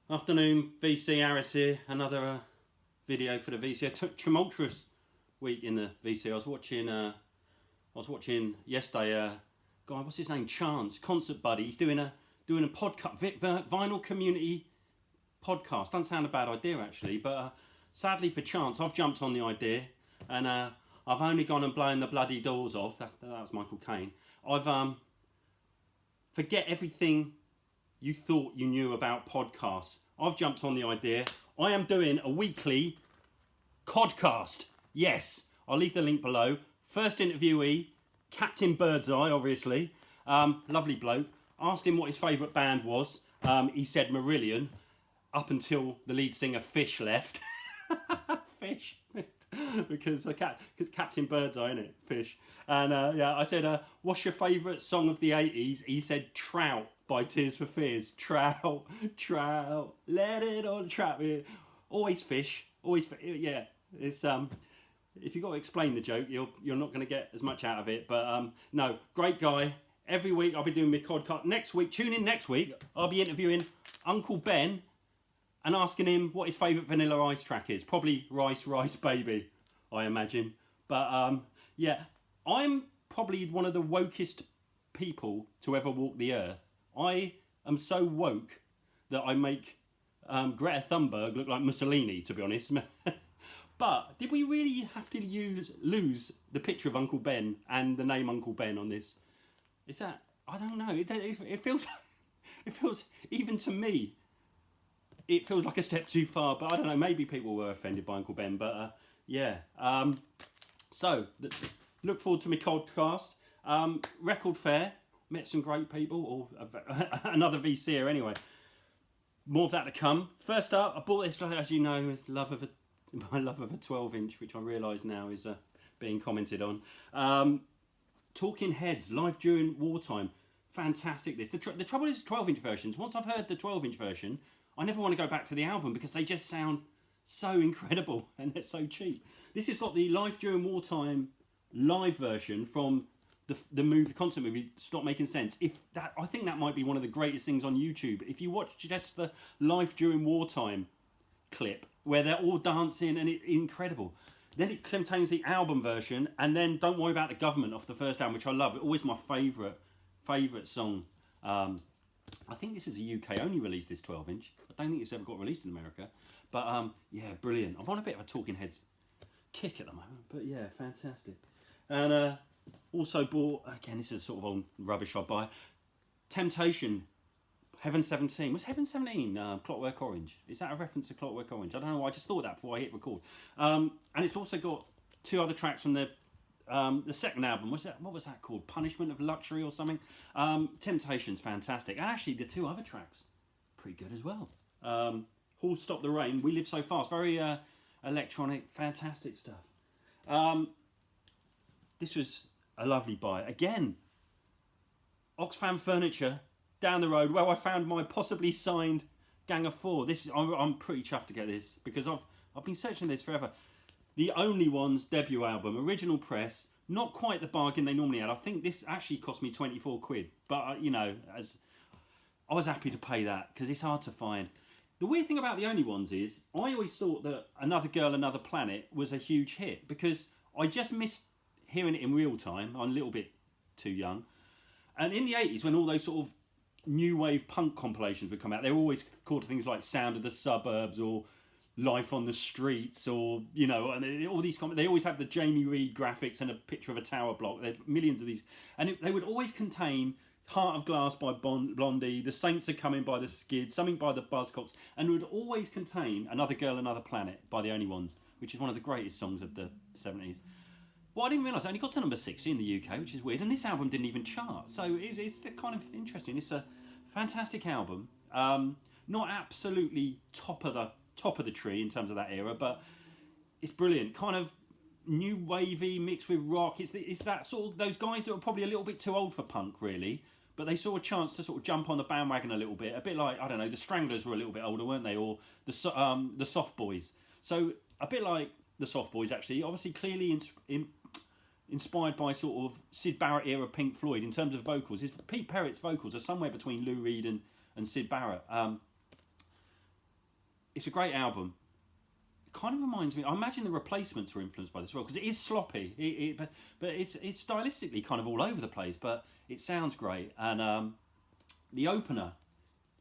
Afternoon, VC Harris here. Another video for the VC. Tumultuous week in the VC. I was watching yesterday. Guy, what's his name? Chance, concert buddy. He's doing a podcast, vinyl community podcast. Doesn't sound a bad idea actually, but sadly for Chance, I've jumped on the idea, and I've only gone and blown the bloody doors off. That was Michael Caine. I've forget everything you thought you knew about podcasts. I've jumped on the idea. I am doing a weekly codcast. Yes, I'll leave the link below. First interviewee, Captain Birdseye, obviously. Lovely bloke. Asked him what his favourite band was. He said Marillion, up until the lead singer Fish left. Fish. because Captain Birdseye, innit? Fish. And I said, what's your favourite song of the 80s? He said Trout by Tears for Fears. Trout, let it all trap me. Always Fish. Always, yeah. It's if you've got to explain the joke, you're not going to get as much out of it. But no, great guy. Every week I'll be doing my codcast. Next week, tune in next week. I'll be interviewing Uncle Ben and asking him what his favourite Vanilla Ice track is. Probably Rice Baby, I imagine. But yeah, I'm probably one of the wokest people to ever walk the earth. I am so woke that I make Greta Thunberg look like Mussolini, to be honest. But did we really have to lose the picture of Uncle Ben and the name Uncle Ben on this? Is that, I don't know. It feels even to me, it feels like a step too far. But I don't know. Maybe people were offended by Uncle Ben. But yeah. So look forward to my podcast. Record Fair. Met some great people, or another VC here anyway. More of that to come. First up, I bought this, as you know, with my love of a 12-inch, which I realise now is being commented on. Talking Heads, live during wartime. Fantastic this. The trouble is 12-inch versions. Once I've heard the 12-inch version, I never want to go back to the album because they just sound so incredible and they're so cheap. This has got the live during wartime live version from the concert movie Stop Making Sense. I think that might be one of the greatest things on YouTube. If you watch just the life during wartime clip where they're all dancing and it's incredible. Then it contains the album version, and then Don't Worry About the Government off the first album, which I love. It's always my favourite song. I think this is a UK only release, this 12-inch. I don't think it's ever got released in America. But yeah, brilliant. I'm on a bit of a Talking Heads kick at the moment, but yeah, fantastic. And also bought, again, this is sort of on rubbish I buy, Temptation, Heaven 17. Was Heaven 17 Clockwork Orange? Is that a reference to Clockwork Orange? I don't know, I just thought that before I hit record. And it's also got two other tracks from the second album. What was that called? Punishment of Luxury or something? Temptation's fantastic. And actually the two other tracks, pretty good as well. Hall Stop the Rain, We Live So Fast. Very electronic, fantastic stuff. This was a lovely buy. Again, Oxfam Furniture, down the road, where I found my possibly signed Gang of Four. I'm pretty chuffed to get this because I've been searching this forever. The Only Ones debut album, original press, not quite the bargain they normally had. I think this actually cost me 24 quid, but you know, as I was happy to pay that because it's hard to find. The weird thing about The Only Ones is I always thought that Another Girl, Another Planet was a huge hit because I just missed hearing it in real time. I'm a little bit too young. And in the 80s, when all those sort of new wave punk compilations would come out, they were always called things like Sound of the Suburbs or Life on the Streets, or, you know, and all these they always had the Jamie Reed graphics and a picture of a tower block. There's millions of these, and they would always contain Heart of Glass by Blondie, The Saints Are Coming by the Skids, something by the Buzzcocks, and it would always contain Another Girl, Another Planet by The Only Ones, which is one of the greatest songs of the 70s. Well, I didn't realise it only got to number 60 in the UK, which is weird, and this album didn't even chart, so it's kind of interesting. It's a fantastic album, not absolutely top of the tree in terms of that era, but it's brilliant. Kind of new wavy mixed with rock. It's that sort of those guys that were probably a little bit too old for punk, really, but they saw a chance to sort of jump on the bandwagon a little bit like, I don't know, the Stranglers were a little bit older, weren't they, or the Soft Boys. So a bit like the Soft Boys, actually, obviously clearly inspired by sort of Syd Barrett era Pink Floyd in terms of vocals. Pete Parrott's vocals are somewhere between Lou Reed and Syd Barrett. it's a great album. It kind of reminds me. I imagine the Replacements were influenced by this as well, because it is sloppy. But it's stylistically kind of all over the place. But it sounds great. And the opener,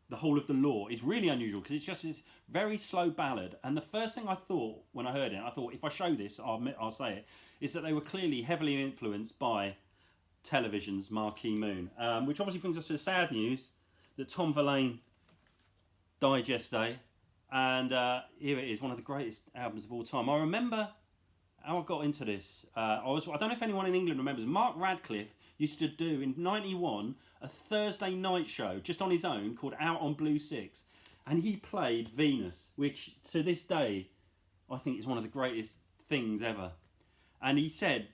The Whole of the Law, is really unusual because it's just this very slow ballad. And the first thing I thought when I heard it, I thought if I show this, I'll say it, is that they were clearly heavily influenced by television's Marquee Moon, which obviously brings us to the sad news that Tom Verlaine died yesterday. And here it is, one of the greatest albums of all time. I remember how I got into this. I don't know if anyone in England remembers. Mark Radcliffe used to do in '91 a Thursday night show just on his own called Out on Blue 6, and he played Venus, which to this day I think is one of the greatest things ever. And he said,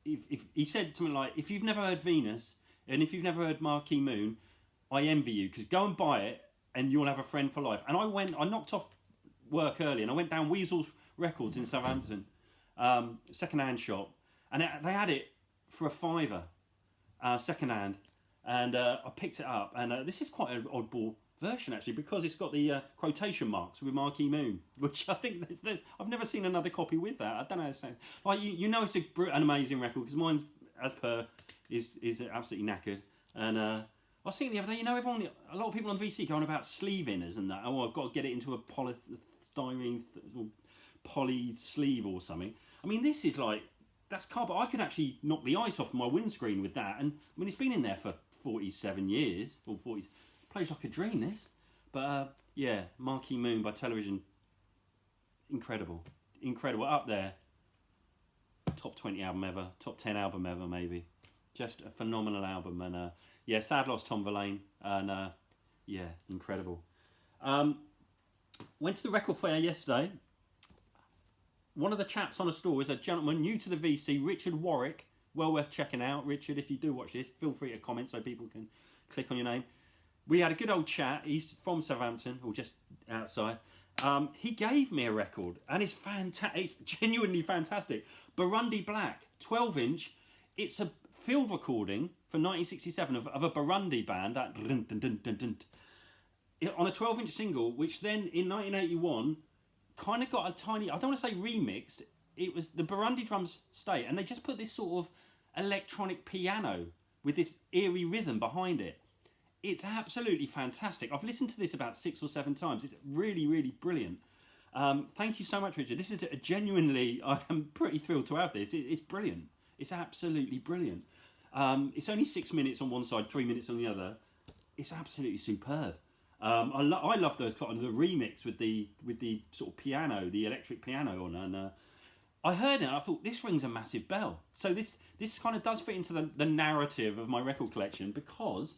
if he said something like, "If you've never heard Venus and if you've never heard Marquee Moon, I envy you, because go and buy it and you'll have a friend for life." And I knocked off work early and I went down Weasel's Records in Southampton, second-hand shop, and they had it for £5, second-hand, and I picked it up. And this is quite an oddball version actually, because it's got the quotation marks with Marquee Moon, which I think I've never seen another copy with that. I don't know how to say it. Like you know, it's an amazing record, because mine's, as per, is absolutely knackered. And I was thinking the other day, you know, a lot of people on VC go on about sleeve inners and that. Oh, I've got to get it into a polystyrene poly sleeve or something. I mean, this is like, that's cardboard. I could actually knock the ice off my windscreen with that. And I mean, it's been in there for 47 years, or 40. Plays like a dream, this. But yeah, Marquee Moon by Television, incredible, up there. Top 20 album ever, top 10 album ever maybe. Just a phenomenal album. And yeah, sad loss, Tom Verlaine, and yeah, incredible. Went to the record fair yesterday. One of the chaps on the store is a gentleman new to the VC, Richard Warwick. Well worth checking out. Richard, if you do watch this, feel free to comment so people can click on your name. We had a good old chat. He's from Southampton, or just outside. He gave me a record, and it's fantastic. It's genuinely fantastic. Burundi Black, 12-inch. It's a field recording from 1967 of a Burundi band, that on a 12-inch single, which then in 1981 kind of got a tiny, I don't want to say remixed, it was the Burundi drums stay, and they just put this sort of electronic piano with this eerie rhythm behind it. It's absolutely fantastic. I've listened to this about 6 or 7 times. It's really, really brilliant. Thank you so much, Richard. This is a genuinely, I am pretty thrilled to have this. It's brilliant. It's absolutely brilliant. It's only 6 minutes on one side, 3 minutes on the other. It's absolutely superb. I love those kind of the remix with the sort of piano, the electric piano on, and I heard it and I thought, this rings a massive bell. So this kind of does fit into the narrative of my record collection, because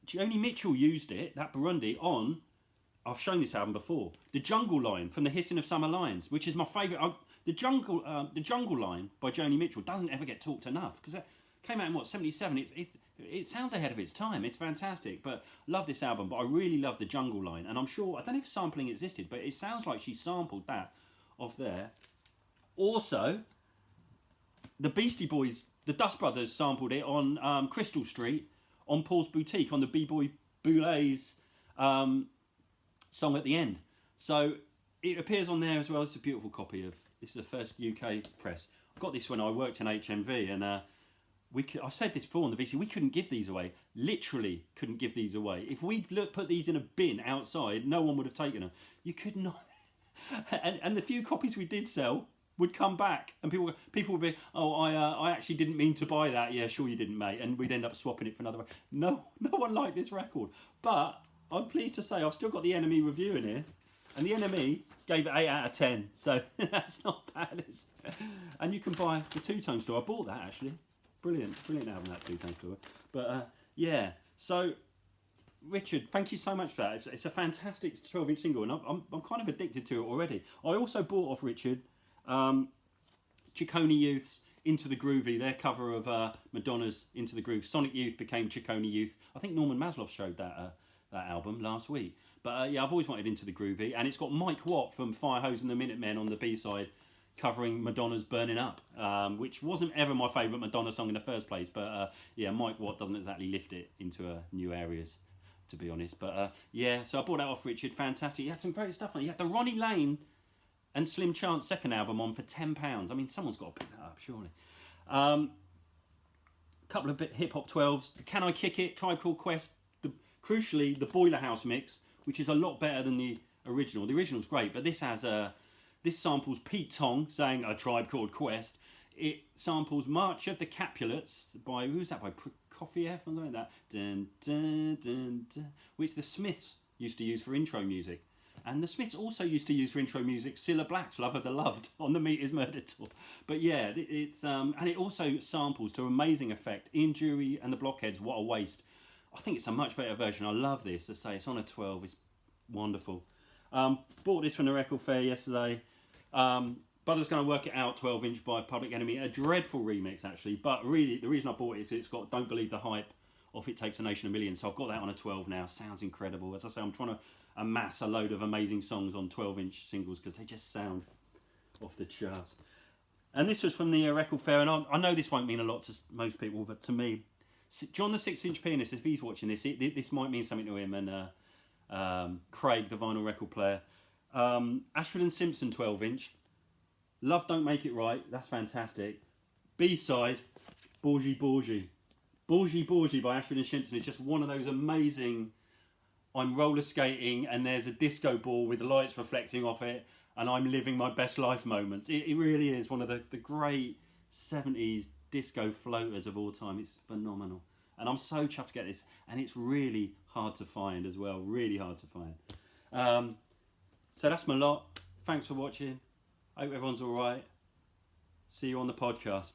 Joni Mitchell used it, that Burundi, on, I've shown this album before, The Jungle Line from The Hissing of Summer Lions, which is my favourite. The Jungle Line by Joni Mitchell doesn't ever get talked enough, because it came out in, 77? It sounds ahead of its time. It's fantastic, but love this album. But I really love The Jungle Line, and I'm sure, I don't know if sampling existed, but it sounds like she sampled that off there. Also, the Beastie Boys, the Dust Brothers sampled it on Crystal Street, on Paul's Boutique, on the B-Boy Boulet's song at the end. So it appears on there as well. It's a beautiful copy of, this is the first UK press. I got this when I worked in HMV, and I said this before on the VC, we couldn't give these away. Literally couldn't give these away. If we put these in a bin outside, no one would have taken them. You could not. and the few copies we did sell would come back, and people would be, oh, I actually didn't mean to buy that. Yeah, sure you didn't, mate. And we'd end up swapping it for another one. No one liked this record. But I'm pleased to say I've still got the NME review in here, and the NME gave it 8 out of 10. So that's not bad. And you can buy the Two Tone Store. I bought that actually. Brilliant album, that Two Tone Store. But yeah, so Richard, thank you so much for that. It's a fantastic 12-inch single, and I'm kind of addicted to it already. I also bought off Richard Ciccone Youth's Into the Groovy, their cover of Madonna's Into the Groove. Sonic Youth became Ciccone Youth. I think Norman Maslow showed that album last week. But yeah, I've always wanted Into the Groovy, and it's got Mike Watt from Firehose and the Minutemen on the B-side covering Madonna's Burning Up, which wasn't ever my favourite Madonna song in the first place. But yeah, Mike Watt doesn't exactly lift it into new areas. to be honest. But yeah, so I bought that off Richard. Fantastic. He had some great stuff on it. He had the Ronnie Lane and Slim Chance second album on for £10. I mean, someone's got to pick that up, surely. Couple of hip hop 12s. Can I Kick It? Tribe Called Quest. Crucially, the Boiler House mix, which is a lot better than the original. The original's great, but this has this samples Pete Tong saying A Tribe Called Quest. It samples March of the Capulets by, who's that by? Prokofiev or something like that. Dun, dun, dun, dun, which the Smiths used to use for intro music. And the Smiths also used to use for intro music Cilla Black's Love of the Loved on the Meat is Murder tour. But yeah, it's and it also samples to amazing effect In Jury and the Blockheads, What a Waste. I think it's a much better version. I love this. I say it's on a 12. It's wonderful. Bought this from the record fair yesterday. Brother's Going to Work It Out 12-inch by Public Enemy. A dreadful remix, actually. But really, the reason I bought it is it's got Don't Believe the Hype off It Takes a Nation a Million. So I've got that on a 12 now. Sounds incredible. As I say, I'm trying to amass a load of amazing songs on 12-inch singles because they just sound off the charts. And this was from the record fair. And I know this won't mean a lot to most people, but to me, John the 6-inch pianist, if he's watching this, this might mean something to him. And Craig, the vinyl record player. Ashford and Simpson 12-inch. Love Don't Make It Right. That's fantastic. B-side, Borgie Borgie. Borgie Borgie by Ashford and Simpson is just one of those amazing, I'm roller skating and there's a disco ball with the lights reflecting off it and I'm living my best life moments. It really is one of the great 70s disco floaters of all time. It's phenomenal. And I'm so chuffed to get this. And it's really hard to find as well. Really hard to find. So that's my lot. Thanks for watching. Hope everyone's all right. See you on the podcast.